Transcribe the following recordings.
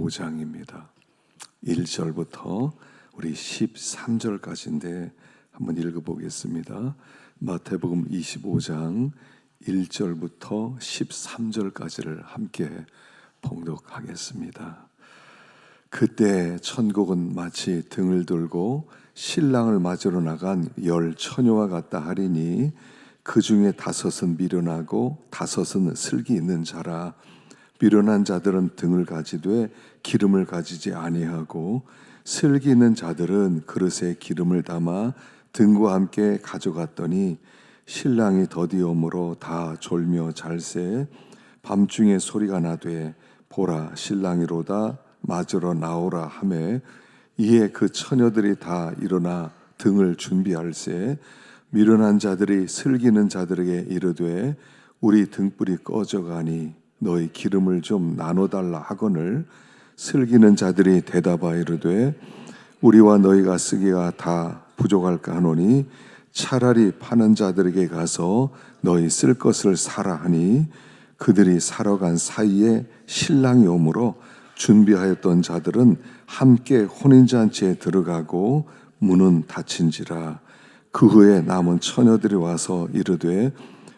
25장입니다. 1절부터 우리 13절까지인데 한번 읽어보겠습니다. 마태복음 25장 1절부터 13절까지를 함께 봉독하겠습니다. 그때 천국은 마치 등을 들고 신랑을 맞으러 나간 10 처녀와 같다 하리니 그 중에 5은 미련하고 5은 슬기 있는 자라. 미련한 자들은 등을 가지되 기름을 가지지 아니하고 슬기 있는 자들은 그릇에 기름을 담아 등과 함께 가져갔더니 신랑이 더디오므로 다 졸며 잘새 밤중에 소리가 나되 보라 신랑이로다 맞으러 나오라 하매 이에 그 처녀들이 다 일어나 등을 준비할세 미련한 자들이 슬기 있는 자들에게 이르되 우리 등불이 꺼져가니 너희 기름을 좀 나눠달라 하거늘 슬기는 자들이 대답하여 이르되 우리와 너희가 쓰기가 다 부족할까 하노니 차라리 파는 자들에게 가서 너희 쓸 것을 사라 하니 그들이 사러 간 사이에 신랑이 오므로 준비하였던 자들은 함께 혼인잔치에 들어가고 문은 닫힌지라. 그 후에 남은 처녀들이 와서 이르되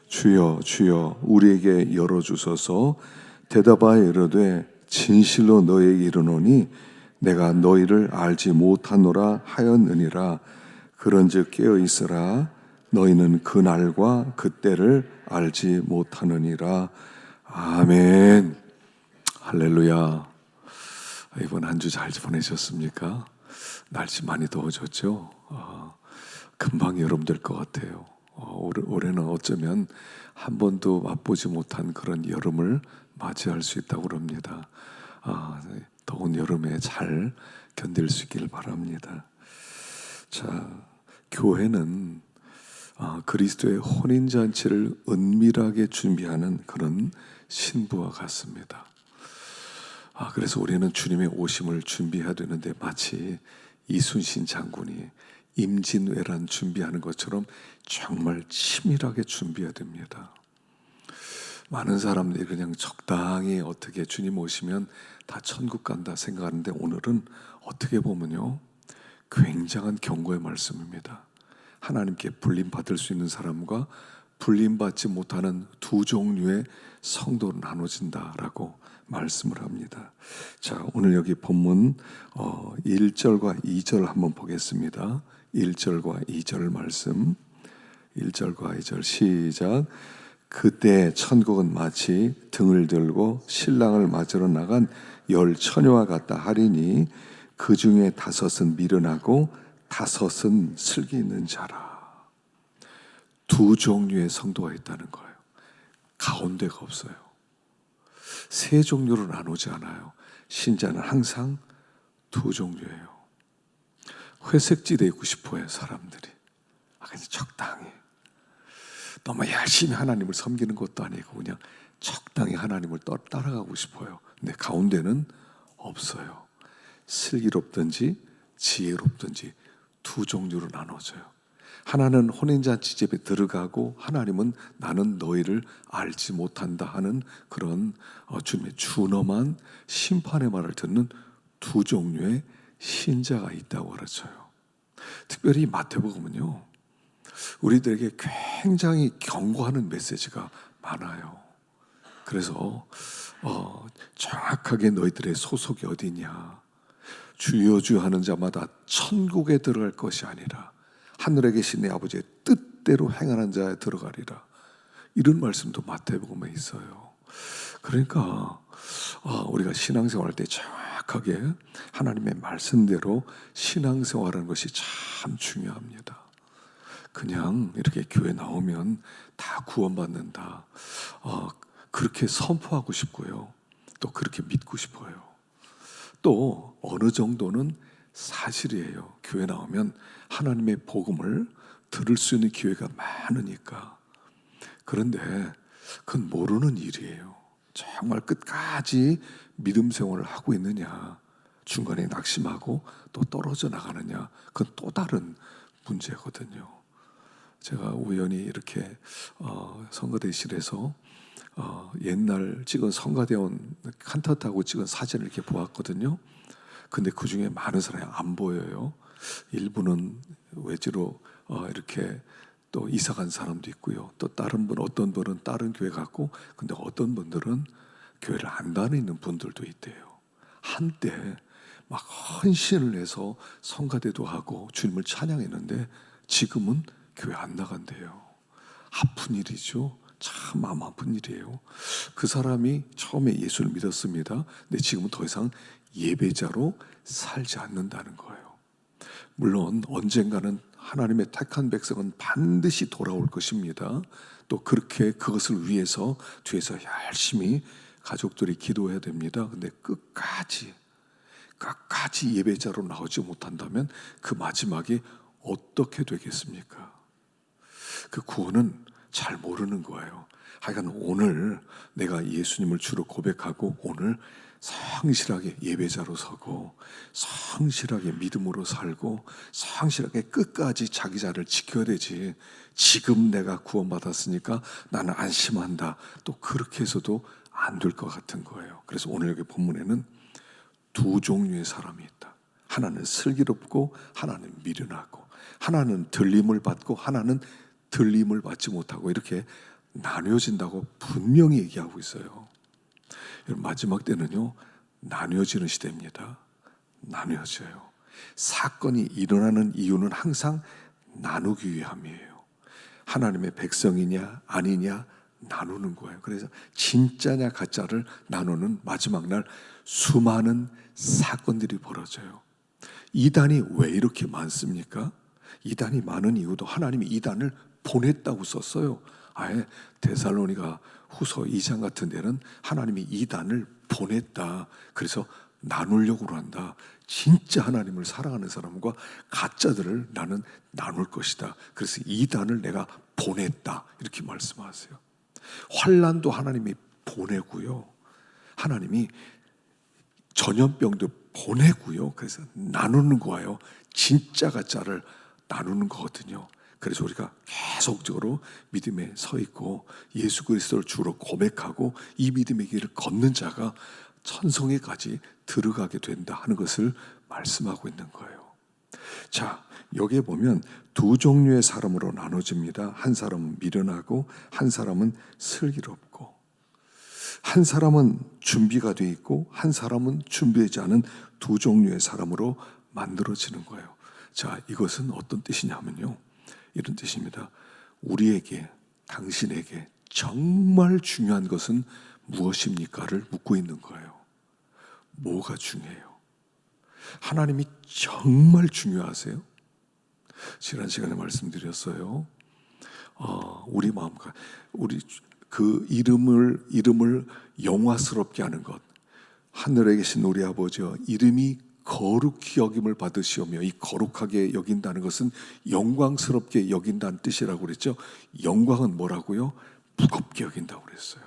주여 주여 우리에게 열어주소서. 대답하여 이르되 진실로 너희에게 이르노니 내가 너희를 알지 못하노라 하였느니라. 그런즉 깨어있으라. 너희는 그날과 그때를 알지 못하느니라. 아멘. 할렐루야. 이번 한 주 잘 보내셨습니까? 날씨 많이 더워졌죠? 금방 여름 될 것 같아요. 올해는 어쩌면 한 번도 맛보지 못한 그런 여름을 맞이할 수 있다고 합니다. 더운 여름에 잘 견딜 수 있길 바랍니다. 자, 교회는 그리스도의 혼인잔치를 은밀하게 준비하는 그런 신부와 같습니다. 그래서 우리는 주님의 오심을 준비해야 되는데 마치 이순신 장군이 임진왜란 준비하는 것처럼 정말 치밀하게 준비해야 됩니다. 많은 사람들이 그냥 적당히 어떻게 주님 오시면 다 천국 간다 생각하는데 오늘은 어떻게 보면요 굉장한 경고의 말씀입니다. 하나님께 불림받을 수 있는 사람과 불림받지 못하는 두 종류의 성도로 나눠진다라고 말씀을 합니다. 자, 오늘 여기 본문 1절과 2절 한번 보겠습니다. 1절과 2절 말씀 1절과 2절 시작. 그때 천국은 마치 등을 들고 신랑을 맞으러 나간 10 처녀와 같다 하리니 그 중에 5은 미련하고 5은 슬기 있는 자라. 두 종류의 성도가 있다는 거예요. 가운데가 없어요. 세 종류로 나누지 않아요. 신자는 항상 두 종류예요. 회색지대에 있고 싶어요, 사람들이. 그냥 적당히. 너무 열심히 하나님을 섬기는 것도 아니고 그냥 적당히 하나님을 따라가고 싶어요. 근데 가운데는 없어요. 슬기롭든지 지혜롭든지 두 종류로 나눠져요. 하나는 혼인잔치 집에 들어가고 하나님은 나는 너희를 알지 못한다 하는 그런 주님의 준엄한 심판의 말을 듣는 두 종류의 신자가 있다고 가르쳐요. 특별히 마태복음은요 우리들에게 굉장히 경고하는 메시지가 많아요. 그래서 정확하게 너희들의 소속이 어디냐, 주여 주여 하는 자마다 천국에 들어갈 것이 아니라 하늘에 계신 내 아버지의 뜻대로 행하는 자에 들어가리라. 이런 말씀도 마태복음에 있어요. 그러니까 우리가 신앙생활할 때 정확하게 하나님의 말씀대로 신앙생활하는 것이 참 중요합니다. 그냥 이렇게 교회 나오면 다 구원받는다, 그렇게 선포하고 싶고요, 또 그렇게 믿고 싶어요. 또 어느 정도는 사실이에요. 교회 나오면 하나님의 복음을 들을 수 있는 기회가 많으니까. 그런데 그건 모르는 일이에요. 정말 끝까지 믿음 생활을 하고 있느냐, 중간에 낙심하고 또 떨어져 나가느냐, 그건 또 다른 문제거든요. 제가 우연히 이렇게 성가대실에서 옛날 찍은 성가대원 칸타타하고 찍은 사진을 이렇게 보았거든요. 근데 그 중에 많은 사람이 안 보여요. 일부는 외지로 이렇게 또 이사 간 사람도 있고요. 또 어떤 분은 다른 교회 갔고, 근데 어떤 분들은 교회를 안 다니는 분들도 있대요. 한때 막 헌신을 해서 성가대도 하고 주님을 찬양했는데 지금은 교회 안 나간대요. 아픈 일이죠. 참 마음 아픈 일이에요. 그 사람이 처음에 예수를 믿었습니다. 근데 지금은 더 이상 예배자로 살지 않는다는 거예요. 물론 언젠가는 하나님의 택한 백성은 반드시 돌아올 것입니다. 또 그렇게 그것을 위해서 뒤에서 열심히 가족들이 기도해야 됩니다. 근데 끝까지 예배자로 나오지 못한다면 그 마지막이 어떻게 되겠습니까? 그 구원은 잘 모르는 거예요. 하여간 오늘 내가 예수님을 주로 고백하고 오늘 성실하게 예배자로 서고 성실하게 믿음으로 살고 성실하게 끝까지 자기 자를 지켜야 되지, 지금 내가 구원받았으니까 나는 안심한다, 또 그렇게 해서도 안 될 것 같은 거예요. 그래서 오늘 여기 본문에는 두 종류의 사람이 있다. 하나는 슬기롭고 하나는 미련하고, 하나는 들림을 받고 하나는 들림을 받지 못하고, 이렇게 나뉘어진다고 분명히 얘기하고 있어요. 마지막 때는요, 나뉘어지는 시대입니다. 나뉘어져요. 사건이 일어나는 이유는 항상 나누기 위함이에요. 하나님의 백성이냐 아니냐 나누는 거예요. 그래서 진짜냐 가짜를 나누는 마지막 날 수많은 사건들이 벌어져요. 이단이 왜 이렇게 많습니까? 이단이 많은 이유도 하나님이 이단을 보냈다고 썼어요. 아예 데살로니가 후서 2장 같은 데는 하나님이 이단을 보냈다. 그래서 나누려고 한다. 진짜 하나님을 사랑하는 사람과 가짜들을 나는 나눌 것이다. 그래서 이단을 내가 보냈다. 이렇게 말씀하세요. 환난도 하나님이 보내고요. 하나님이 전염병도 보내고요. 그래서 나누는 거예요. 진짜 가짜를 나누는 거거든요. 그래서 우리가 계속적으로 믿음에 서 있고 예수 그리스도를 주로 고백하고 이 믿음의 길을 걷는 자가 천성에까지 들어가게 된다 하는 것을 말씀하고 있는 거예요. 자, 여기에 보면 두 종류의 사람으로 나눠집니다. 한 사람은 미련하고 한 사람은 슬기롭고, 한 사람은 준비가 돼 있고 한 사람은 준비하지 않은 두 종류의 사람으로 만들어지는 거예요. 자, 이것은 어떤 뜻이냐면요, 이런 뜻입니다. 우리에게, 당신에게 정말 중요한 것은 무엇입니까를 묻고 있는 거예요. 뭐가 중요해요? 하나님이 정말 중요하세요? 지난 시간에 말씀드렸어요. 우리 마음과 우리 그 이름을 영화스럽게 하는 것. 하늘에 계신 우리 아버지여, 이름이 거룩히 여김을 받으시오며, 이 거룩하게 여긴다는 것은 영광스럽게 여긴다는 뜻이라고 그랬죠. 영광은 뭐라고요? 무겁게 여긴다고 그랬어요.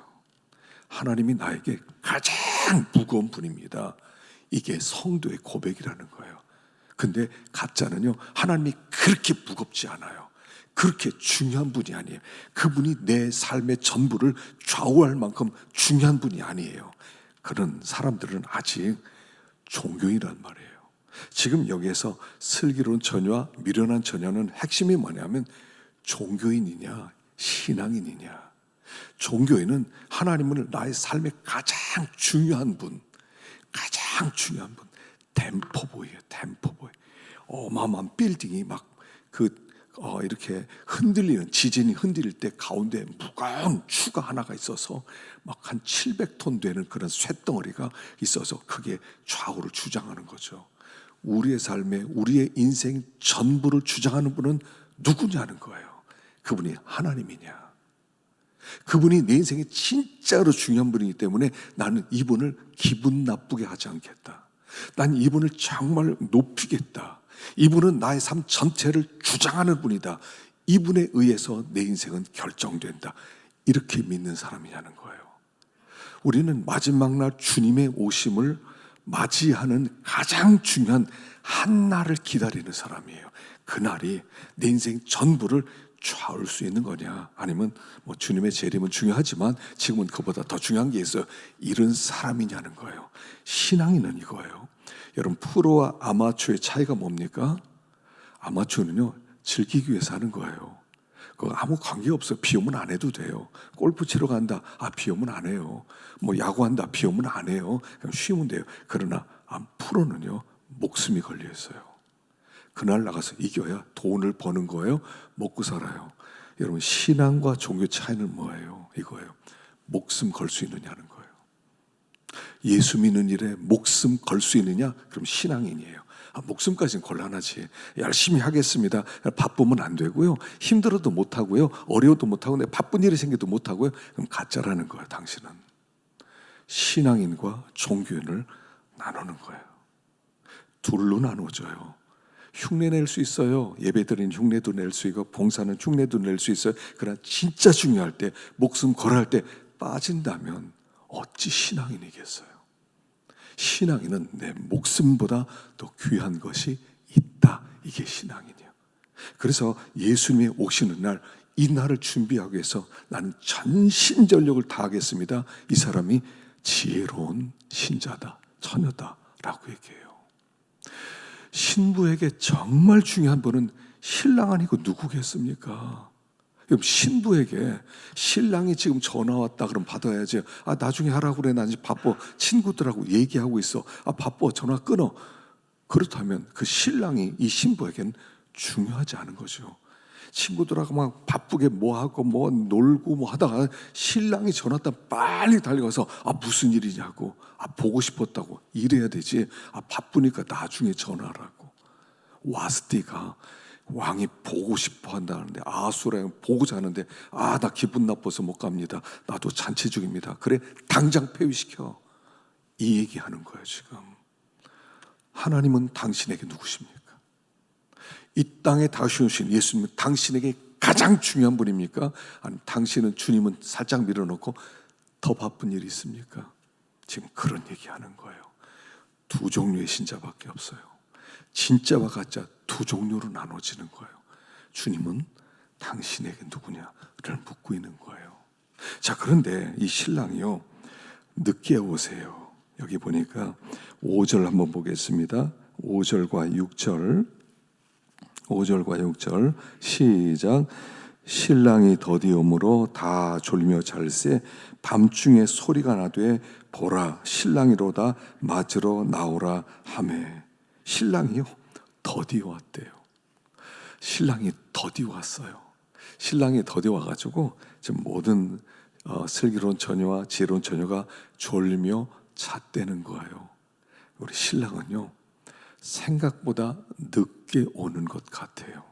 하나님이 나에게 가장 무거운 분입니다. 이게 성도의 고백이라는 거예요. 근데 가짜는요, 하나님이 그렇게 무겁지 않아요. 그렇게 중요한 분이 아니에요. 그분이 내 삶의 전부를 좌우할 만큼 중요한 분이 아니에요. 그런 사람들은 아직 종교인이란 말이에요. 지금 여기에서 슬기로운 처녀와 미련한 처녀는 핵심이 뭐냐면 종교인이냐 신앙인이냐. 종교인은 하나님을 나의 삶의 가장 중요한 분, 템포보이예요. 템포보이. 어마어마한 빌딩이 막 이렇게 흔들리는, 지진이 흔들릴 때 가운데 무거운 추가 하나가 있어서 막 한 700톤 되는 그런 쇳덩어리가 있어서 그게 좌우를 주장하는 거죠. 우리의 삶에, 우리의 인생 전부를 주장하는 분은 누구냐는 거예요. 그분이 하나님이냐. 그분이 내 인생에 진짜로 중요한 분이기 때문에 나는 이분을 기분 나쁘게 하지 않겠다. 난 이분을 정말 높이겠다. 이분은 나의 삶 전체를 주장하는 분이다. 이분에 의해서 내 인생은 결정된다. 이렇게 믿는 사람이냐는 거예요. 우리는 마지막 날 주님의 오심을 맞이하는 가장 중요한 한 날을 기다리는 사람이에요. 그날이 내 인생 전부를 좌울 수 있는 거냐, 아니면 뭐 주님의 재림은 중요하지만 지금은 그보다 더 중요한 게 있어요, 이런 사람이냐는 거예요. 신앙인은 이거예요. 여러분, 프로와 아마추어의 차이가 뭡니까? 아마추어는요, 즐기기 위해서 하는 거예요. 그거 아무 관계없어요. 비 오면 안 해도 돼요. 골프 치러 간다, 비 오면 안 해요. 뭐 야구한다, 비 오면 안 해요. 그냥 쉬면 돼요. 그러나 프로는요, 목숨이 걸려 있어요. 그날 나가서 이겨야 돈을 버는 거예요. 먹고 살아요. 여러분, 신앙과 종교 차이는 뭐예요? 이거예요. 목숨 걸 수 있느냐는 거예요. 예수 믿는 일에 목숨 걸 수 있느냐? 그럼 신앙인이에요. 목숨까지는 곤란하지. 열심히 하겠습니다. 바쁘면 안 되고요. 힘들어도 못 하고요. 어려워도 못 하고, 바쁜 일이 생겨도 못 하고요. 그럼 가짜라는 거예요. 당신은 신앙인과 종교인을 나누는 거예요. 둘로 나눠져요. 흉내 낼 수 있어요. 예배드리는 흉내도 낼 수 있고, 봉사는 흉내도 낼 수 있어요. 그러나 진짜 중요할 때, 목숨 걸어야 할 때 빠진다면 어찌 신앙인이겠어요? 신앙인은 내 목숨보다 더 귀한 것이 있다. 이게 신앙이에요. 그래서 예수님이 오시는 날, 이 날을 준비하기 위해서 나는 전심전력을 다하겠습니다. 이 사람이 지혜로운 신자다, 처녀다 라고 얘기해요. 신부에게 정말 중요한 분은 신랑 아니고 누구겠습니까? 그럼 신부에게 신랑이 지금 전화 왔다 그럼 받아야지. 나중에 하라고 그래, 나 이제 바빠, 친구들하고 얘기하고 있어, 바빠, 전화 끊어. 그렇다면 그 신랑이 이 신부에게는 중요하지 않은 거죠. 친구들하고 막 바쁘게 뭐하고 뭐 놀고 뭐 하다가 신랑이 전화 왔다 빨리 달려가서 무슨 일이냐고, 보고 싶었다고 이래야 되지. 바쁘니까 나중에 전화하라고. 와스티가 왕이 보고 싶어 한다는데, 아수라에 보고자 하는데, 나 기분 나빠서 못 갑니다, 나도 잔치 중입니다, 그래 당장 폐위시켜. 이 얘기하는 거예요. 지금 하나님은 당신에게 누구십니까? 이 땅에 다시 오신 예수님은 당신에게 가장 중요한 분입니까? 아니면 당신은 주님은 살짝 밀어놓고 더 바쁜 일이 있습니까? 지금 그런 얘기하는 거예요. 두 종류의 신자밖에 없어요. 진짜와 가짜 두 종류로 나눠지는 거예요. 주님은 당신에게 누구냐를 묻고 있는 거예요. 자, 그런데 이 신랑이요, 늦게 오세요. 여기 보니까 5절 한번 보겠습니다. 5절과 6절, 5절과 6절 시작. 신랑이 더디오므로 다 졸며 잘세 밤중에 소리가 나되 보라 신랑이로다 맞으러 나오라 하매. 신랑이요 더디 왔대요. 신랑이 더디 왔어요. 신랑이 더디 와가지고 지금 모든 슬기로운 처녀와 지혜로운 처녀가 졸며 잤대는 거예요. 우리 신랑은요 생각보다 늦게 오는 것 같아요.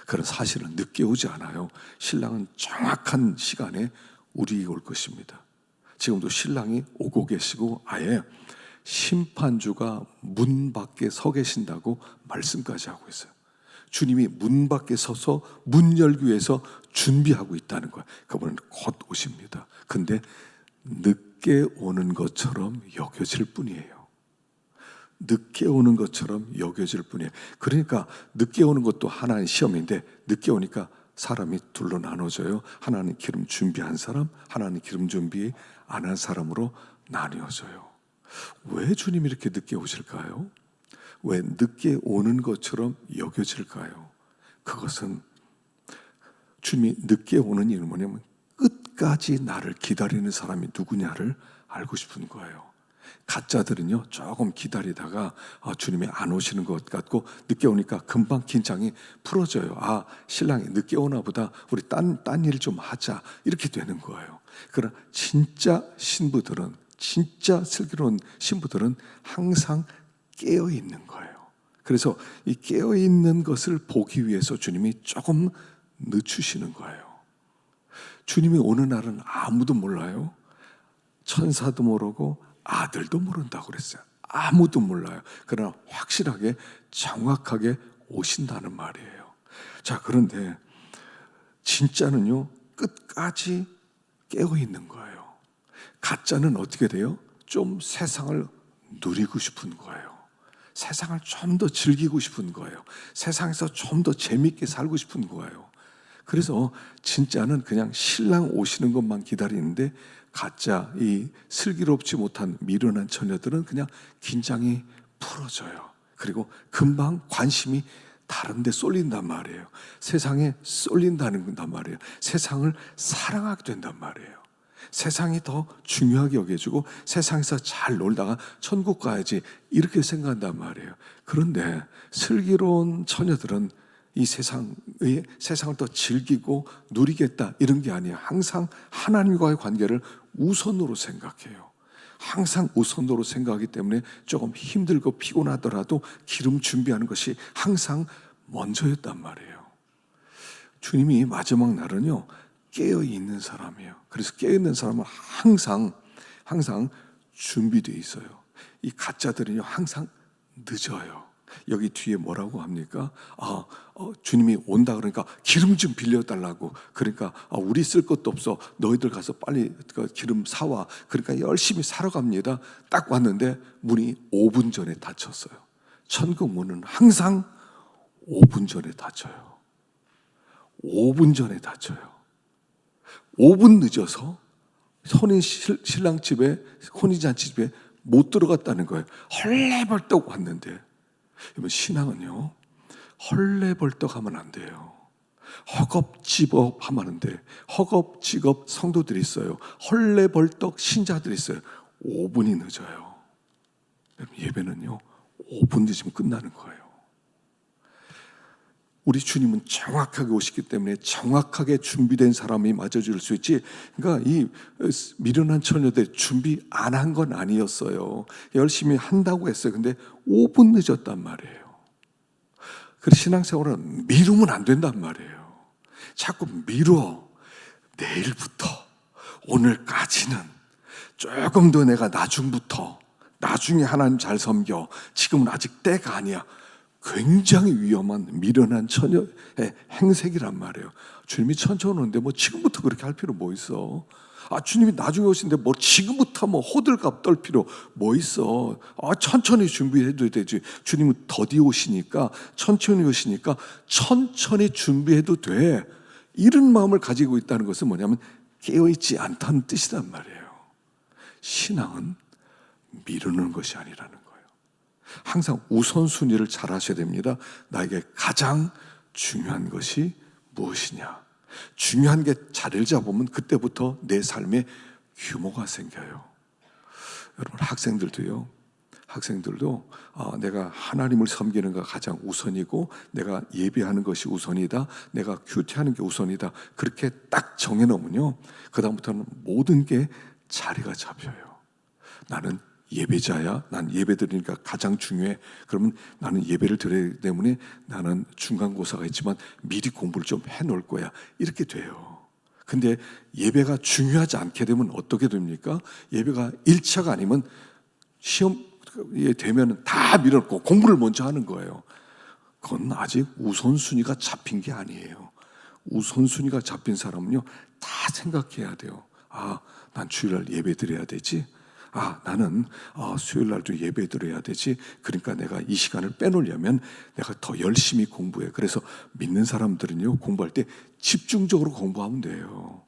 그런 사실은 늦게 오지 않아요. 신랑은 정확한 시간에 우리에게 올 것입니다. 지금도 신랑이 오고 계시고 아예 심판주가 문 밖에 서 계신다고 말씀까지 하고 있어요. 주님이 문 밖에 서서 문 열기 위해서 준비하고 있다는 거예요. 그분은 곧 오십니다. 근데 늦게 오는 것처럼 여겨질 뿐이에요. 늦게 오는 것처럼 여겨질 뿐이에요. 그러니까 늦게 오는 것도 하나의 시험인데, 늦게 오니까 사람이 둘로 나눠져요. 하나는 기름 준비한 사람, 하나는 기름 준비 안 한 사람으로 나뉘어져요. 왜 주님이 이렇게 늦게 오실까요? 왜 늦게 오는 것처럼 여겨질까요? 그것은 주님이 늦게 오는 이유는 뭐냐면 끝까지 나를 기다리는 사람이 누구냐를 알고 싶은 거예요. 가짜들은요 조금 기다리다가 주님이 안 오시는 것 같고 늦게 오니까 금방 긴장이 풀어져요. 신랑이 늦게 오나 보다, 우리 딴 일 좀 하자, 이렇게 되는 거예요. 그러나 진짜 신부들은, 진짜 슬기로운 신부들은 항상 깨어 있는 거예요. 그래서 이 깨어 있는 것을 보기 위해서 주님이 조금 늦추시는 거예요. 주님이 오는 날은 아무도 몰라요. 천사도 모르고 아들도 모른다고 그랬어요. 아무도 몰라요. 그러나 확실하게 정확하게 오신다는 말이에요. 자, 그런데 진짜는요 끝까지 깨어 있는 거예요. 가짜는 어떻게 돼요? 좀 세상을 누리고 싶은 거예요. 세상을 좀 더 즐기고 싶은 거예요. 세상에서 좀 더 재밌게 살고 싶은 거예요. 그래서 진짜는 그냥 신랑 오시는 것만 기다리는데 가짜 이 슬기롭지 못한 미련한 처녀들은 그냥 긴장이 풀어져요. 그리고 금방 관심이 다른 데 쏠린단 말이에요. 세상에 쏠린다는 말이에요. 세상을 사랑하게 된단 말이에요. 세상이 더 중요하게 여겨지고 세상에서 잘 놀다가 천국 가야지 이렇게 생각한단 말이에요. 그런데 슬기로운 처녀들은 이 세상을 더 즐기고 누리겠다 이런 게 아니에요. 항상 하나님과의 관계를 우선으로 생각해요. 항상 우선으로 생각하기 때문에 조금 힘들고 피곤하더라도 기름 준비하는 것이 항상 먼저였단 말이에요. 주님이 마지막 날은요, 깨어있는 사람이에요. 그래서 깨어있는 사람은 항상 준비되어 있어요. 이 가짜들은요, 항상 늦어요. 여기 뒤에 뭐라고 합니까? 주님이 온다 그러니까 기름 좀 빌려달라고. 그러니까 우리 쓸 것도 없어. 너희들 가서 빨리 기름 사와. 그러니까 열심히 사러 갑니다. 딱 왔는데 문이 5분 전에 닫혔어요. 천국 문은 항상 5분 전에 닫혀요. 5분 전에 닫혀요. 5분 늦어서 신랑 집에, 혼인잔치 집에 못 들어갔다는 거예요. 헐레벌떡 왔는데, 여러분, 신앙은요, 헐레벌떡 하면 안 돼요. 허겁지겁 하면 안 돼. 허겁지겁 성도들이 있어요. 헐레벌떡 신자들이 있어요. 5분이 늦어요. 예배는요, 5분 늦으면 끝나는 거예요. 우리 주님은 정확하게 오시기 때문에 정확하게 준비된 사람이 맞아줄 수 있지. 그러니까 이 미련한 처녀들 준비 안 한 건 아니었어요. 열심히 한다고 했어요. 근데 5분 늦었단 말이에요. 그래서 신앙생활은 미루면 안 된단 말이에요. 자꾸 미뤄. 내일부터, 오늘까지는 조금 더 내가 나중에 하나님 잘 섬겨. 지금은 아직 때가 아니야. 굉장히 위험한 미련한 처녀의 행색이란 말이에요. 주님이 천천히 오는데 뭐 지금부터 그렇게 할 필요 뭐 있어? 주님이 나중에 오시는데 뭐 지금부터 뭐 호들갑 떨 필요 뭐 있어? 천천히 준비해도 되지. 주님은 더디 오시니까, 천천히 오시니까 천천히 준비해도 돼. 이런 마음을 가지고 있다는 것은 뭐냐면 깨어있지 않다는 뜻이란 말이에요. 신앙은 미루는 것이 아니라는 거예요. 항상 우선순위를 잘 하셔야 됩니다. 나에게 가장 중요한 것이 무엇이냐. 중요한 게 자리를 잡으면 그때부터 내 삶에 규모가 생겨요. 여러분, 학생들도 내가 하나님을 섬기는 가 가장 우선이고 내가 예배하는 것이 우선이다, 내가 큐티하는 게 우선이다, 그렇게 딱 정해놓으면요, 그 다음부터는 모든 게 자리가 잡혀요. 나는 예배자야. 난 예배 드리니까 가장 중요해. 그러면 나는 예배를 드려야 때문에 나는 중간고사가 있지만 미리 공부를 좀 해놓을 거야. 이렇게 돼요. 근데 예배가 중요하지 않게 되면 어떻게 됩니까? 예배가 1차가 아니면 시험에 되면 다 밀어놓고 공부를 먼저 하는 거예요. 그건 아직 우선순위가 잡힌 게 아니에요. 우선순위가 잡힌 사람은요, 다 생각해야 돼요. 난 주일날 예배 드려야 되지. 나는 수요일 날도 예배 드려야 되지. 그러니까 내가 이 시간을 빼놓으려면 내가 더 열심히 공부해. 그래서 믿는 사람들은요, 공부할 때 집중적으로 공부하면 돼요.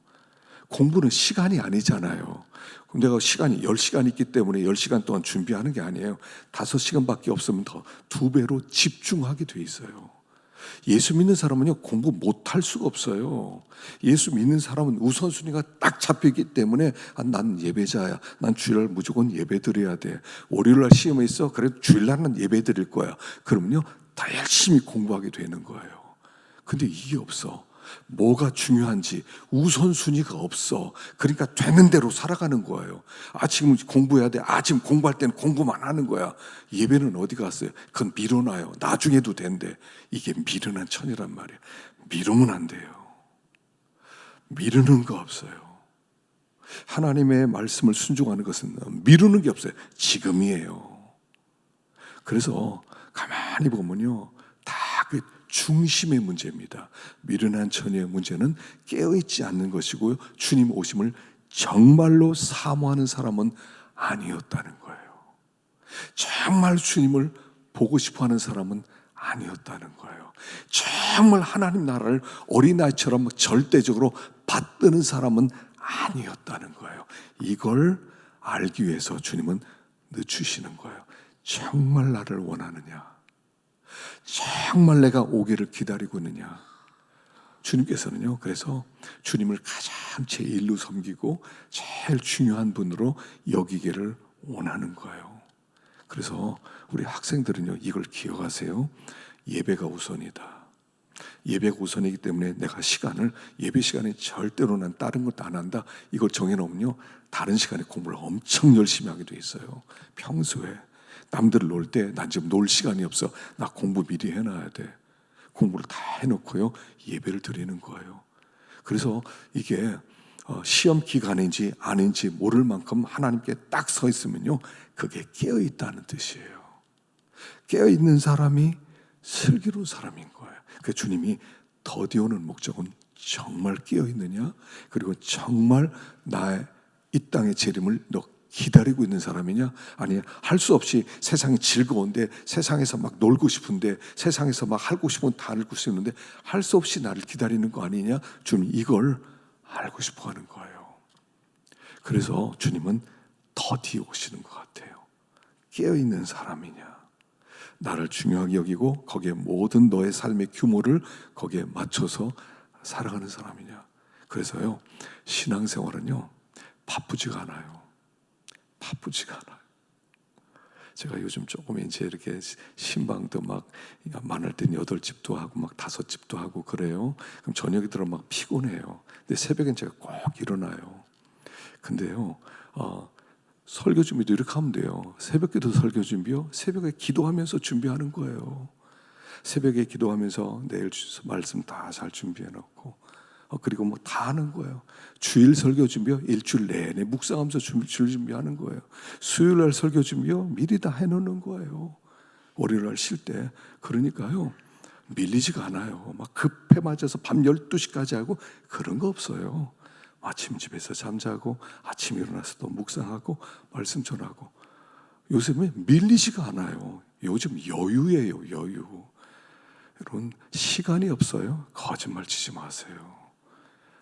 공부는 시간이 아니잖아요. 내가 시간이 10시간 있기 때문에 10시간 동안 준비하는 게 아니에요. 5시간밖에 없으면 더 2배로 집중하게 돼 있어요. 예수 믿는 사람은요, 공부 못할 수가 없어요. 예수 믿는 사람은 우선순위가 딱 잡히기 때문에 난 예배자야. 난 주일날 무조건 예배 드려야 돼. 월요일날 시험에 있어. 그래도 주일날은 예배 드릴 거야. 그러면요, 다 열심히 공부하게 되는 거예요. 근데 이게 없어. 뭐가 중요한지 우선순위가 없어. 그러니까 되는 대로 살아가는 거예요. 지금 공부해야 돼. 지금 공부할 때는 공부만 하는 거야. 예배는 어디 갔어요? 그건 미뤄놔요. 나중에도 된대. 이게 미련한 천이란 말이에요. 미루면 안 돼요. 미루는 거 없어요. 하나님의 말씀을 순종하는 것은 미루는 게 없어요. 지금이에요. 그래서 가만히 보면요, 다 그 중심의 문제입니다. 미련한 처녀의 문제는 깨어있지 않는 것이고요, 주님 오심을 정말로 사모하는 사람은 아니었다는 거예요. 정말 주님을 보고 싶어하는 사람은 아니었다는 거예요. 정말 하나님 나라를 어린아이처럼 절대적으로 받드는 사람은 아니었다는 거예요. 이걸 알기 위해서 주님은 늦추시는 거예요. 정말 나를 원하느냐? 정말 내가 오기를 기다리고 있느냐? 주님께서는요, 그래서 주님을 가장 제일로 섬기고 제일 중요한 분으로 여기기를 원하는 거예요. 그래서 우리 학생들은요, 이걸 기억하세요. 예배가 우선이다. 예배가 우선이기 때문에 내가 시간을, 예배 시간에 절대로 난 다른 것도 안 한다, 이걸 정해놓으면요, 다른 시간에 공부를 엄청 열심히 하게 돼 있어요. 평소에 남들 놀 때 난 지금 놀 시간이 없어, 나 공부 미리 해놔야 돼. 공부를 다 해놓고요, 예배를 드리는 거예요. 그래서 이게 시험 기간인지 아닌지 모를 만큼 하나님께 딱 서 있으면요, 그게 깨어있다는 뜻이에요. 깨어있는 사람이 슬기로운 사람인 거예요. 그러니까 주님이 더디오는 목적은 정말 깨어있느냐, 그리고 정말 나의 이 땅의 재림을 너 기다리고 있는 사람이냐, 아니면 할 수 없이 세상이 즐거운데, 세상에서 막 놀고 싶은데, 세상에서 막 하고 싶은 다 할 수 있는데 할 수 없이 나를 기다리는 거 아니냐, 주님 이걸 알고 싶어 하는 거예요. 그래서 주님은 더디 오시는 것 같아요. 깨어있는 사람이냐, 나를 중요하게 여기고 거기에 모든 너의 삶의 규모를 거기에 맞춰서 살아가는 사람이냐. 그래서요, 신앙생활은요, 바쁘지가 않아요. 바쁘지가 않아요. 제가 요즘 조금 이제 이렇게 신방도 막 많을 땐 8집도 하고 막 5집도 하고 그래요. 그럼 저녁에 들어 막 피곤해요. 근데 새벽엔 제가 꼭 일어나요. 근데요, 설교 준비도 이렇게 하면 돼요. 새벽기도 설교 준비요, 새벽에 기도하면서 준비하는 거예요. 새벽에 기도하면서 내일 말씀 다 잘 준비해 놓고, 그리고 뭐 다 하는 거예요. 주일 설교 준비요, 일주일 내내 묵상하면서 준비하는 거예요. 수요일 날 설교 준비요, 미리 다 해놓는 거예요. 월요일 날 쉴 때. 그러니까요, 밀리지가 않아요. 막 급해 맞아서 밤 12시까지 하고 그런 거 없어요. 아침 집에서 잠자고 아침 일어나서 또 묵상하고 말씀 전하고. 요즘에 밀리지가 않아요. 요즘 여유예요, 여유. 여러분, 시간이 없어요? 거짓말 치지 마세요.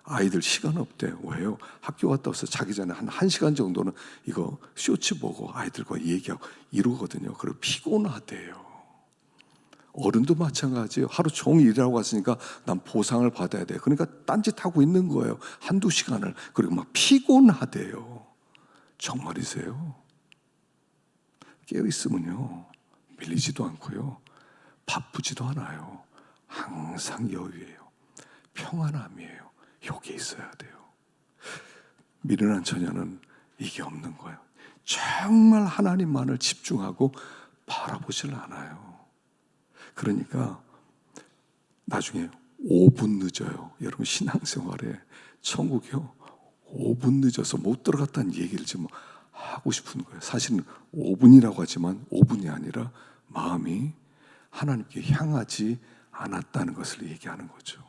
아이들 시간 없대. 왜요? 학교 갔다 와서 자기 전에 한 1시간 정도는 이거 쇼츠 보고 아이들과 얘기하고 이러거든요. 그리고 피곤하대요. 어른도 마찬가지예요. 하루 종일 일하고 왔으니까 난 보상을 받아야 돼. 그러니까 딴짓하고 있는 거예요. 1-2시간을. 그리고 막 피곤하대요. 정말이세요? 깨어있으면요, 밀리지도 않고요, 바쁘지도 않아요. 항상 여유예요. 평안함이에요. 여기에 있어야 돼요. 미련한 처녀는 이게 없는 거예요. 정말 하나님만을 집중하고 바라보질 않아요. 그러니까 나중에 5분 늦어요. 여러분, 신앙생활에 천국이요, 5분 늦어서 못 들어갔다는 얘기를 지금 하고 싶은 거예요. 사실은 5분이라고 하지만 5분이 아니라 마음이 하나님께 향하지 않았다는 것을 얘기하는 거죠.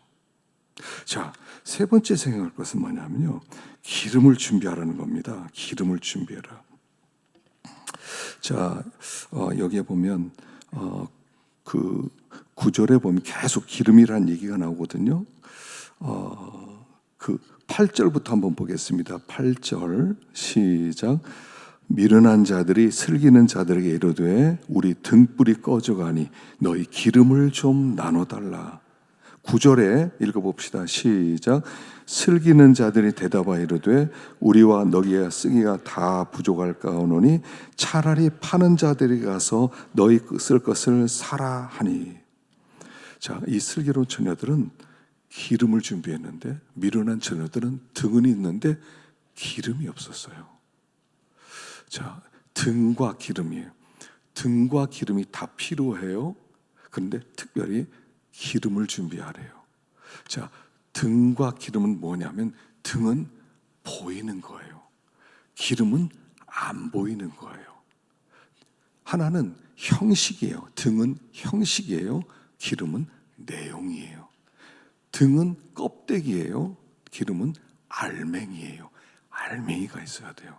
자, 세 번째 생각할 것은 뭐냐면요, 기름을 준비하라는 겁니다. 기름을 준비해라. 자, 여기에 보면 그 9절에 보면 계속 기름이라는 얘기가 나오거든요. 그 8절부터 한번 보겠습니다. 8절 시작. 미련한 자들이 슬기는 자들에게 이르되 우리 등불이 꺼져가니 너희 기름을 좀 나눠달라. 9절에 읽어봅시다. 시작. 슬기는 자들이 대답하여 이르되 우리와 너희의 쓰기가 다 부족할까오노니 차라리 파는 자들이 가서 너희 쓸 것을 사라 하니. 자, 이 슬기로운 처녀들은 기름을 준비했는데, 미련한 처녀들은 등은 있는데 기름이 없었어요. 자, 등과 기름이에요. 등과 기름이 다 필요해요. 그런데 특별히 기름을 준비하래요. 자, 등과 기름은 뭐냐면, 등은 보이는 거예요. 기름은 안 보이는 거예요. 하나는 형식이에요. 등은 형식이에요. 기름은 내용이에요. 등은 껍데기예요. 기름은 알맹이에요. 알맹이가 있어야 돼요.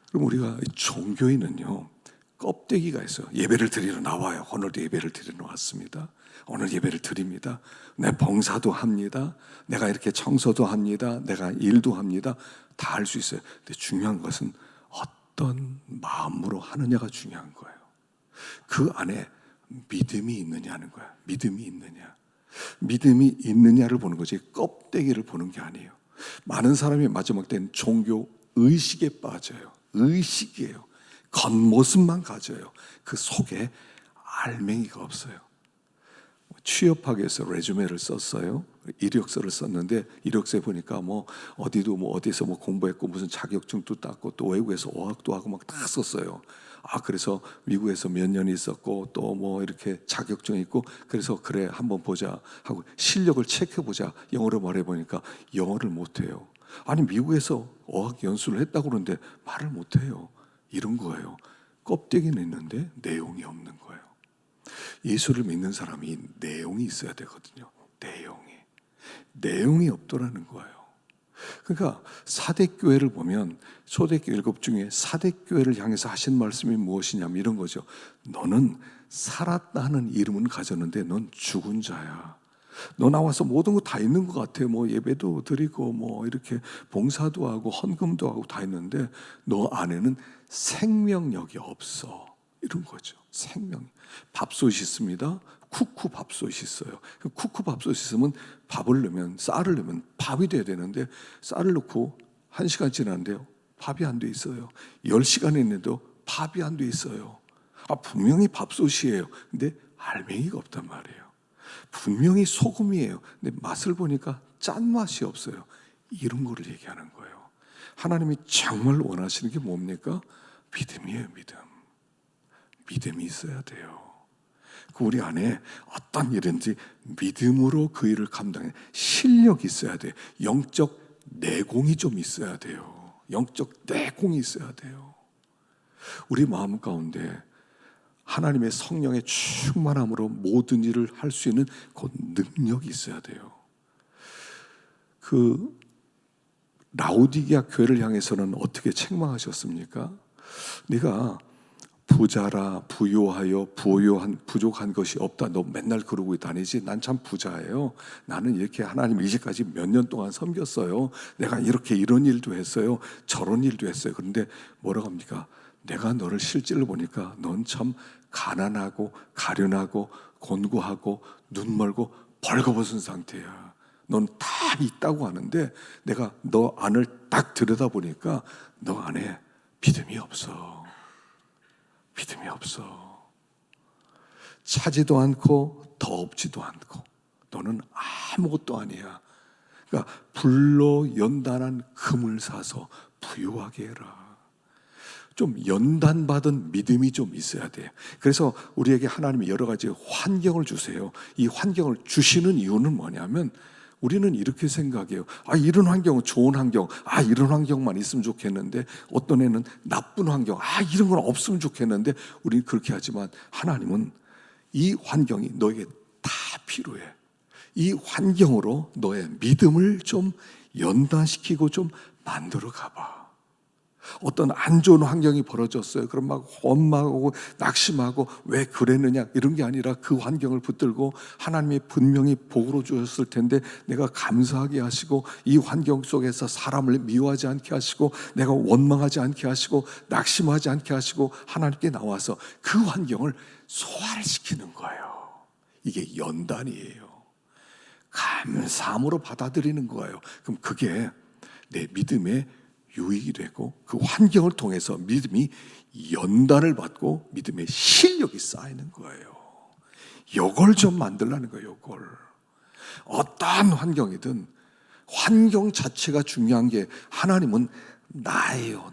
그럼 우리가 종교인은요, 껍데기가 있어요. 예배를 드리러 나와요. 오늘도 예배를 드리러 왔습니다. 오늘 예배를 드립니다. 내 봉사도 합니다. 내가 이렇게 청소도 합니다. 내가 일도 합니다. 다 할 수 있어요. 근데 중요한 것은 어떤 마음으로 하느냐가 중요한 거예요. 그 안에 믿음이 있느냐는 거야. 믿음이 있느냐. 믿음이 있느냐를 보는 거지 껍데기를 보는 게 아니에요. 많은 사람이 마지막 때는 종교 의식에 빠져요. 의식이에요. 겉모습만 가져요. 그 속에 알맹이가 없어요. 취업하기 위해서 레주메를 썼어요. 이력서를 썼는데 이력서에 보니까 어디서 공부했고 무슨 자격증도 땄고 또 외국에서 어학도 하고 막 다 썼어요. 그래서 미국에서 몇 년 있었고 또 이렇게 자격증 있고 그래서 그래 한번 보자 하고 실력을 체크해 보자 영어로 말해 보니까 영어를 못 해요. 아니 미국에서 어학 연수를 했다고 그러는데 말을 못 해요. 이런 거예요. 껍데기는 있는데 내용이 없는 거예요. 예수를 믿는 사람이 내용이 있어야 되거든요. 내용이 없더라는 거예요. 그러니까 사대교회를 보면 초대교회 7 중에 사대교회를 향해서 하신 말씀이 무엇이냐면 이런 거죠. 너는 살았다는 이름은 가졌는데 넌 죽은 자야. 너 나와서 모든 거 다 있는 것 같아. 예배도 드리고 이렇게 봉사도 하고 헌금도 하고 다 있는데 너 안에는 생명력이 없어. 이런 거죠. 생명. 밥솥이 있습니다. 쿠쿠 밥솥이 있어요. 쿠쿠 밥솥이 있으면 밥을 넣으면 쌀을 넣으면 밥이 돼야 되는데 쌀을 넣고 1시간 지났는데요. 밥이 안 돼 있어요. 10시간 했는데도 밥이 안 돼 있어요. 분명히 밥솥이에요. 근데 알맹이가 없단 말이에요. 분명히 소금이에요. 근데 맛을 보니까 짠맛이 없어요. 이런 거를 얘기하는 거예요. 하나님이 정말 원하시는 게 뭡니까? 믿음이에요. 믿음이 있어야 돼요. 우리 안에 어떤 일인지 믿음으로 그 일을 감당해 실력이 있어야 돼요. 영적 내공이 좀 있어야 돼요. 영적 내공이 있어야 돼요. 우리 마음 가운데 하나님의 성령의 충만함으로 모든 일을 할 수 있는 그 능력이 있어야 돼요. 그 라오디게아 교회를 향해서는 어떻게 책망하셨습니까? 네가 부자라 부요하여 부족한 것이 없다. 너 맨날 그러고 다니지. 난 참 부자예요. 나는 이렇게 하나님 이제까지 몇 년 동안 섬겼어요. 내가 이렇게 이런 일도 했어요. 저런 일도 했어요. 그런데 뭐라고 합니까? 내가 너를 실제로 보니까 넌 참 가난하고 가련하고 곤고하고 눈 멀고 벌거벗은 상태야. 넌 다 있다고 하는데 내가 너 안을 딱 들여다보니까 너 안에 믿음이 없어. 믿음이 없어. 차지도 않고 더 없지도 않고 너는 아무것도 아니야. 그러니까 불로 연단한 금을 사서 부유하게 해라. 좀 연단받은 믿음이 좀 있어야 돼요. 그래서 우리에게 하나님이 여러 가지 환경을 주세요. 이 환경을 주시는 이유는 뭐냐면 우리는 이렇게 생각해요. 이런 환경은 좋은 환경. 이런 환경만 있으면 좋겠는데 어떤 애는 나쁜 환경. 이런 건 없으면 좋겠는데 우리는 그렇게 하지만 하나님은 이 환경이 너에게 다 필요해. 이 환경으로 너의 믿음을 좀 연단시키고 좀 만들어 가봐. 어떤 안 좋은 환경이 벌어졌어요. 그럼 막 원망하고 낙심하고 왜 그랬느냐 이런 게 아니라 그 환경을 붙들고 하나님이 분명히 복으로 주셨을 텐데 내가 감사하게 하시고 이 환경 속에서 사람을 미워하지 않게 하시고 내가 원망하지 않게 하시고 낙심하지 않게 하시고 하나님께 나와서 그 환경을 소화시키는 거예요. 이게 연단이에요. 감사함으로 받아들이는 거예요. 그럼 그게 내 믿음의 유익이 되고 그 환경을 통해서 믿음이 연단을 받고 믿음의 실력이 쌓이는 거예요. 이걸 좀 만들라는 거예요. 이걸. 어떠한 환경이든 환경 자체가 중요한 게 하나님은 나예요.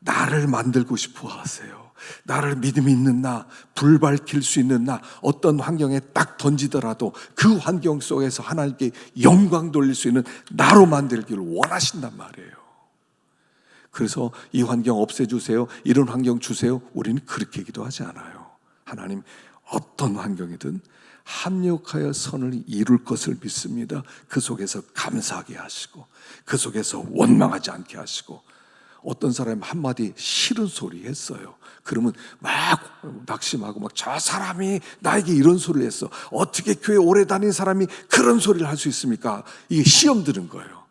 나를 만들고 싶어 하세요. 나를 믿음이 있는 나, 불 밝힐 수 있는 나, 어떤 환경에 딱 던지더라도 그 환경 속에서 하나님께 영광 돌릴 수 있는 나로 만들기를 원하신단 말이에요. 그래서 이 환경 없애주세요. 이런 환경 주세요. 우리는 그렇게 기도하지 않아요. 하나님 어떤 환경이든 합력하여 선을 이룰 것을 믿습니다. 그 속에서 감사하게 하시고 그 속에서 원망하지 않게 하시고 어떤 사람이 한마디 싫은 소리 했어요. 그러면 막 낙심하고 막 저 사람이 나에게 이런 소리를 했어. 어떻게 교회 오래 다닌 사람이 그런 소리를 할 수 있습니까? 이게 시험 드는 거예요.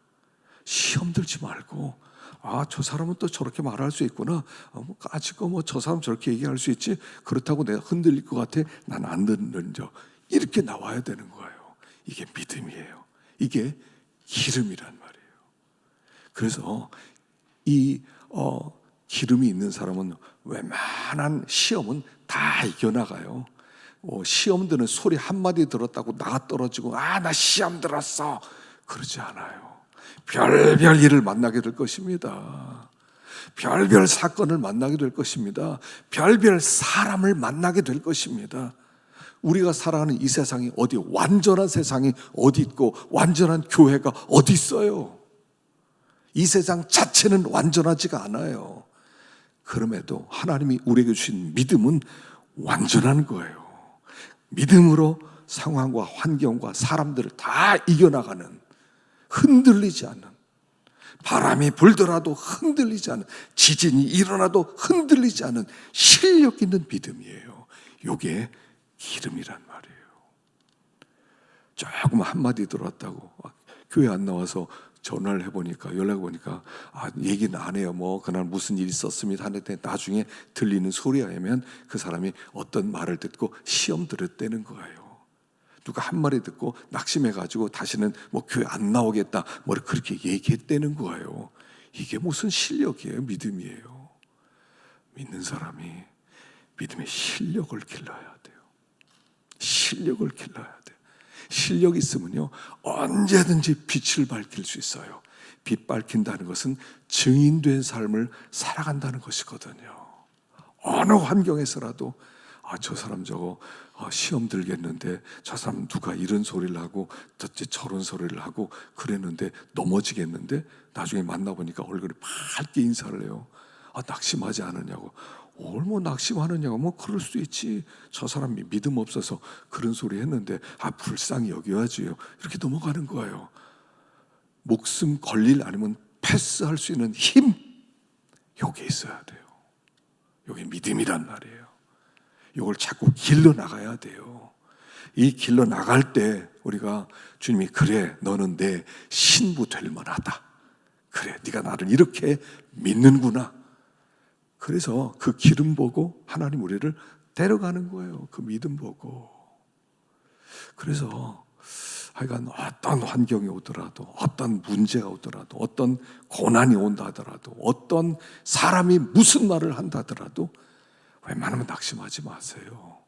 시험 들지 말고 저 사람은 또 저렇게 말할 수 있구나. 까짓거 저 사람 저렇게 얘기할 수 있지. 그렇다고 내가 흔들릴 것 같아. 난 안 흔들려. 이렇게 나와야 되는 거예요. 이게 믿음이에요. 이게 기름이란 말이에요. 그래서 이 기름이 있는 사람은 웬만한 시험은 다 이겨나가요. 시험 드는 소리 한마디 들었다고 나가 떨어지고 나 시험 들었어 그러지 않아요. 별별 일을 만나게 될 것입니다. 별별 사건을 만나게 될 것입니다. 별별 사람을 만나게 될 것입니다. 우리가 살아가는 이 세상이 완전한 세상이 어디 있고 완전한 교회가 어디 있어요? 이 세상 자체는 완전하지가 않아요. 그럼에도 하나님이 우리에게 주신 믿음은 완전한 거예요. 믿음으로 상황과 환경과 사람들을 다 이겨나가는, 흔들리지 않는, 바람이 불더라도 흔들리지 않는, 지진이 일어나도 흔들리지 않는 실력 있는 믿음이에요. 이게 기름이란 말이에요. 조금 한마디 들었다고 교회 안 나와서 전화를 해보니까, 연락해보니까 얘기는 안 해요. 그날 무슨 일이 있었습니다 하는데 나중에 들리는 소리야 하면 그 사람이 어떤 말을 듣고 시험 들었다는 거예요. 누가 한 말이 듣고 낙심해가지고 다시는 교회 안 나오겠다 그렇게 얘기했다는 거예요. 이게 무슨 실력이에요? 믿음이에요. 믿는 사람이 믿음의 실력을 길러야 돼요. 실력을 길러야 돼요. 실력이 있으면요 언제든지 빛을 밝힐 수 있어요. 빛 밝힌다는 것은 증인된 삶을 살아간다는 것이거든요. 어느 환경에서라도 저 사람 저거 시험 들겠는데, 저 사람 누가 이런 소리를 하고 저런 소리를 하고 그랬는데 넘어지겠는데, 나중에 만나보니까 얼굴이 밝게 인사를 해요. 낙심하지 않으냐고. 낙심하느냐고. 그럴 수도 있지. 저 사람이 믿음 없어서 그런 소리 했는데 불쌍히 여겨야지요. 이렇게 넘어가는 거예요. 목숨 걸릴 아니면 패스할 수 있는 힘, 요게 있어야 돼요. 요게 믿음이란 말이에요. 요걸 자꾸 길러 나가야 돼요. 이 길러 나갈 때 우리가 주님이 그래 너는 내 신부 될 만하다. 그래 네가 나를 이렇게 믿는구나. 그래서 그 기름 보고 하나님 우리를 데려가는 거예요. 그 믿음 보고. 그래서 하여간 어떤 환경이 오더라도, 어떤 문제가 오더라도, 어떤 고난이 온다 하더라도, 어떤 사람이 무슨 말을 한다 하더라도 웬만하면 낙심하지 마세요.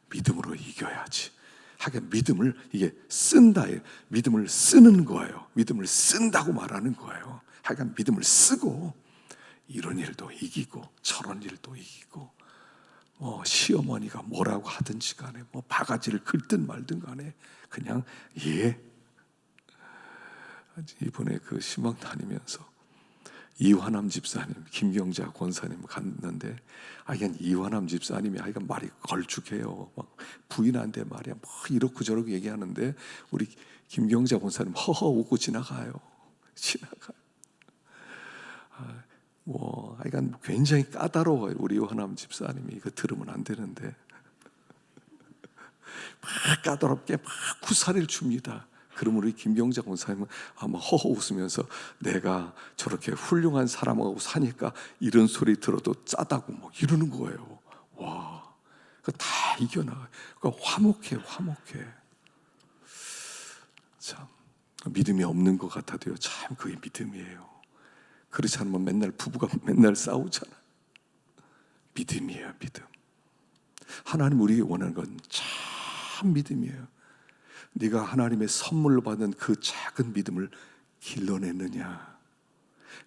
믿음으로 이겨야지. 하여간 믿음을 이게 쓴다예요. 믿음을 쓰는 거예요. 믿음을 쓴다고 말하는 거예요. 하여간 믿음을 쓰고 이런 일도 이기고 저런 일도 이기고 시어머니가 뭐라고 하든지 간에 바가지를 긁든 말든 간에 그냥 이번에 그 신방 다니면서 이화남 집사님, 김경자 권사님 갔는데 그냥 이화남 집사님이 하여간 말이 걸쭉해요. 부인한테 말이야 이렇고 저렇고 얘기하는데 우리 김경자 권사님 허허 웃고 지나가요. 하여간 굉장히 까다로워요. 우리 이화남 집사님이. 이거 들으면 안 되는데 막 까다롭게 막 구사를 줍니다. 그러면 우리 김경자 권사님은 허허 웃으면서 내가 저렇게 훌륭한 사람하고 사니까 이런 소리 들어도 짜다고 이러는 거예요. 와, 그거 다 이겨나가요. 그러니까 화목해. 참 믿음이 없는 것 같아도요. 참 그게 믿음이에요. 그렇지 않으면 맨날 부부가 맨날 싸우잖아. 믿음이에요, 믿음. 하나님 우리에게 원하는 건 참 믿음이에요. 네가 하나님의 선물로 받은 그 작은 믿음을 길러냈느냐?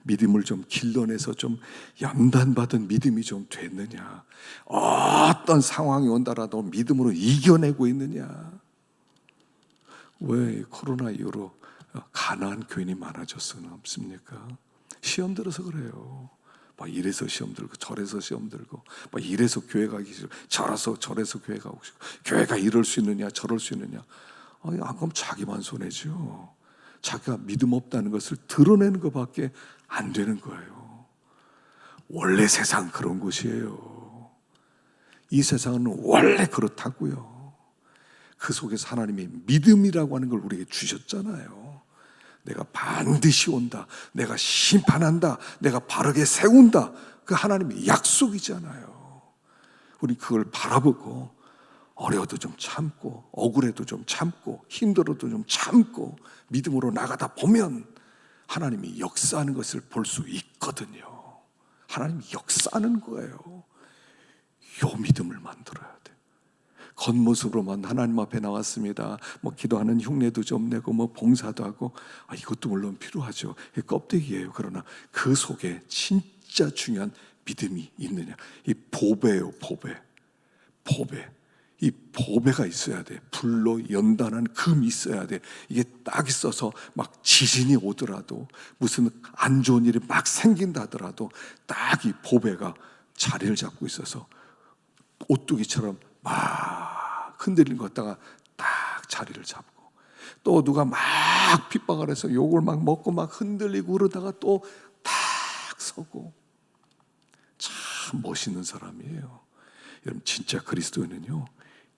믿음을 좀 길러내서 좀 연단받은 믿음이 좀 됐느냐? 어떤 상황이 온다라도 믿음으로 이겨내고 있느냐? 왜 코로나 이후로 가난한 교인이 많아졌으면 없습니까? 시험 들어서 그래요. 이래서 시험 들고 저래서 시험 들고 이래서 교회 가기 싫고 저래서 교회 가고 싶고 교회가 이럴 수 있느냐 저럴 수 있느냐. 안 그러면 자기만 손해죠. 자기가 믿음 없다는 것을 드러내는 것밖에 안 되는 거예요. 원래 세상 그런 곳이에요. 이 세상은 원래 그렇다고요. 그 속에서 하나님이 믿음이라고 하는 걸 우리에게 주셨잖아요. 내가 반드시 온다, 내가 심판한다, 내가 바르게 세운다, 그 하나님의 약속이잖아요. 우리 그걸 바라보고 어려워도 좀 참고, 억울해도 좀 참고, 힘들어도 좀 참고 믿음으로 나가다 보면 하나님이 역사하는 것을 볼 수 있거든요. 하나님이 역사하는 거예요. 요 믿음을 만들어야 돼. 겉모습으로만 하나님 앞에 나왔습니다. 뭐 기도하는 흉내도 좀 내고 뭐 봉사도 하고, 이것도 물론 필요하죠. 껍데기예요. 그러나 그 속에 진짜 중요한 믿음이 있느냐. 이 보배예요. 보배. 이 보배가 있어야 돼. 불로 연단한 금이 있어야 돼. 이게 딱 있어서 막 지진이 오더라도, 무슨 안 좋은 일이 막 생긴다 하더라도 딱 이 보배가 자리를 잡고 있어서 오뚜기처럼 막 흔들리는 것 같다가 딱 자리를 잡고, 또 누가 막 핍박을 해서 욕을 막 먹고 막 흔들리고 그러다가 또 딱 서고. 참 멋있는 사람이에요. 여러분, 진짜 그리스도인은요,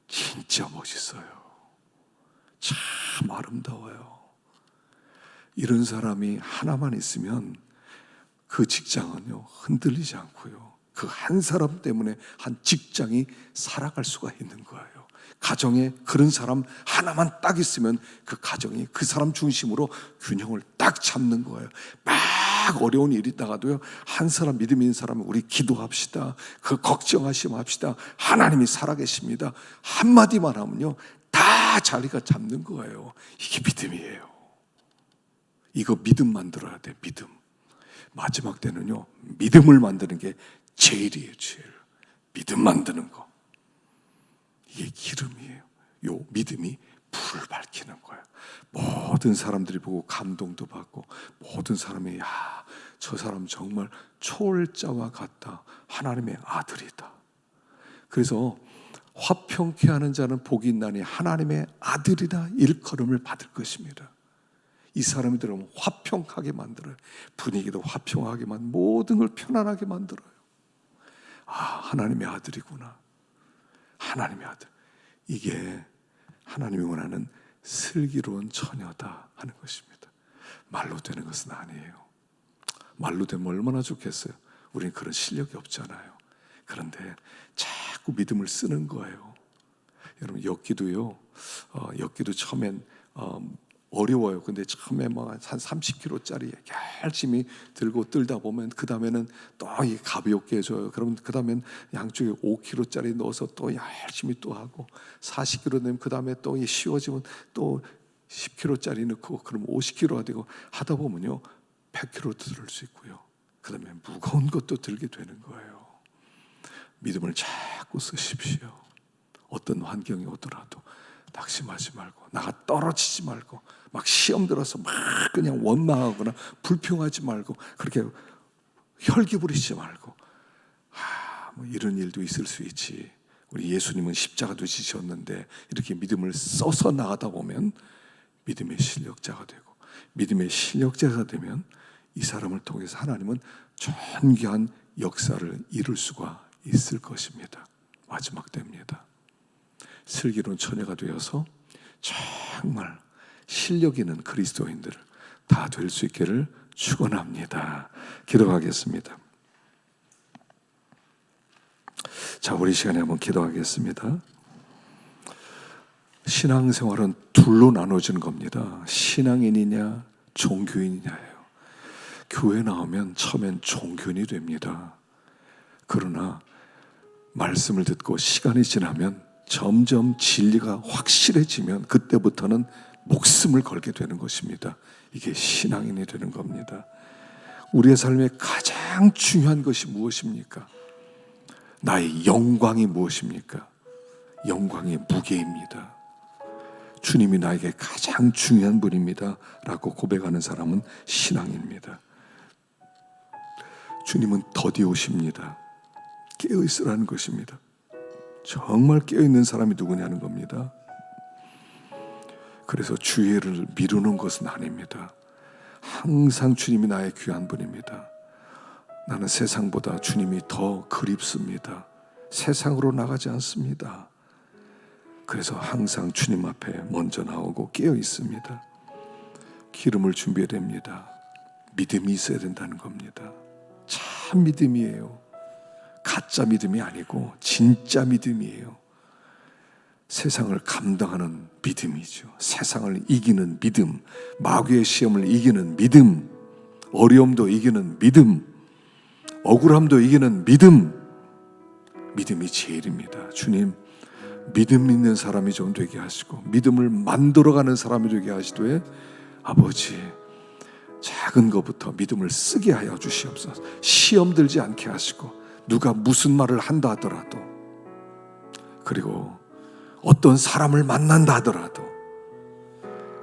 진짜 멋있어요. 참 아름다워요. 이런 사람이 하나만 있으면 그 직장은요, 흔들리지 않고요, 그 한 사람 때문에 한 직장이 살아갈 수가 있는 거예요. 가정에 그런 사람 하나만 딱 있으면 그 가정이 그 사람 중심으로 균형을 딱 잡는 거예요. 막 어려운 일이 있다가도요, 한 사람, 믿음 있는 사람은 우리 기도합시다, 그 걱정하지 맙시다, 하나님이 살아계십니다, 한마디만 하면요 다 자리가 잡는 거예요. 이게 믿음이에요. 이거 믿음 만들어야 돼. 믿음. 마지막 때는요, 믿음을 만드는 게 제일이에요. 제일. 믿음 만드는 거, 이게 기름이에요. 요 믿음이 불을 밝히는 거예요. 모든 사람들이 보고 감동도 받고, 모든 사람이 저 사람 정말 초월자와 같다, 하나님의 아들이다. 그래서 화평케 하는 자는 복이 있나니 하나님의 아들이라 일컬음을 받을 것입니다. 이 사람이 들으면 화평하게 만들어요. 분위기도 화평하게 만들어요. 모든 걸 편안하게 만들어요. 하나님의 아들이구나. 하나님의 아들. 이게 하나님이 원하는 슬기로운 처녀다 하는 것입니다. 말로 되는 것은 아니에요. 말로 되면 얼마나 좋겠어요. 우리는 그런 실력이 없잖아요. 그런데 자꾸 믿음을 쓰는 거예요. 여러분, 엮기도요, 엮기도 처음엔 어려워요. 근데 처음에 한 30kg짜리 열심히 들고 들다 보면 그 다음에는 또 가볍게 해줘요. 그러면 그 다음엔 양쪽에 5kg짜리 넣어서 또 열심히 또 하고, 40kg 되면 그 다음에 또 쉬워지면 또 10kg짜리 넣고, 그럼 50kg가 되고 하다 보면요 100kg도 들을 수 있고요. 그 다음에 무거운 것도 들게 되는 거예요. 믿음을 자꾸 쓰십시오. 어떤 환경이 오더라도 낙심하지 말고, 나가 떨어지지 말고, 막 시험 들어서 막 그냥 원망하거나 불평하지 말고, 그렇게 혈기 부리지 말고, 뭐 이런 일도 있을 수 있지. 우리 예수님은 십자가도 지셨는데 이렇게 믿음을 써서 나가다 보면 믿음의 실력자가 되고, 믿음의 실력자가 되면 이 사람을 통해서 하나님은 존귀한 역사를 이룰 수가 있을 것입니다. 마지막 때입니다. 슬기로운 처녀가 되어서 정말 실력 있는 그리스도인들 다 될 수 있기를 축원합니다. 기도하겠습니다. 자, 우리 시간에 한번 기도하겠습니다. 신앙생활은 둘로 나눠지는 겁니다. 신앙인이냐 종교인이냐예요. 교회 나오면 처음엔 종교인이 됩니다. 그러나 말씀을 듣고 시간이 지나면 점점 진리가 확실해지면 그때부터는 목숨을 걸게 되는 것입니다. 이게 신앙인이 되는 겁니다. 우리의 삶에 가장 중요한 것이 무엇입니까? 나의 영광이 무엇입니까? 영광의 무게입니다. 주님이 나에게 가장 중요한 분입니다 라고 고백하는 사람은 신앙입니다. 주님은 더디 오십니다. 깨어있으라는 것입니다. 정말 깨어있는 사람이 누구냐는 겁니다. 그래서 주의를 미루는 것은 아닙니다. 항상 주님이 나의 귀한 분입니다. 나는 세상보다 주님이 더 그립습니다. 세상으로 나가지 않습니다. 그래서 항상 주님 앞에 먼저 나오고 깨어 있습니다. 기름을 준비해야 됩니다. 믿음이 있어야 된다는 겁니다. 참 믿음이에요. 가짜 믿음이 아니고 진짜 믿음이에요. 세상을 감당하는 믿음이죠. 세상을 이기는 믿음, 마귀의 시험을 이기는 믿음, 어려움도 이기는 믿음, 억울함도 이기는 믿음. 믿음이 제일입니다. 주님, 믿음 있는 사람이 좀 되게 하시고 믿음을 만들어가는 사람이 되게 하시되, 아버지, 작은 것부터 믿음을 쓰게 하여 주시옵소서. 시험 들지 않게 하시고, 누가 무슨 말을 한다 하더라도, 그리고 어떤 사람을 만난다 하더라도,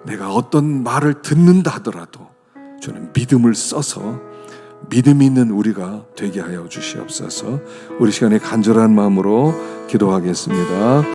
내가 어떤 말을 듣는다 하더라도 저는 믿음을 써서 믿음 있는 우리가 되게 하여 주시옵소서. 우리 시간에 간절한 마음으로 기도하겠습니다.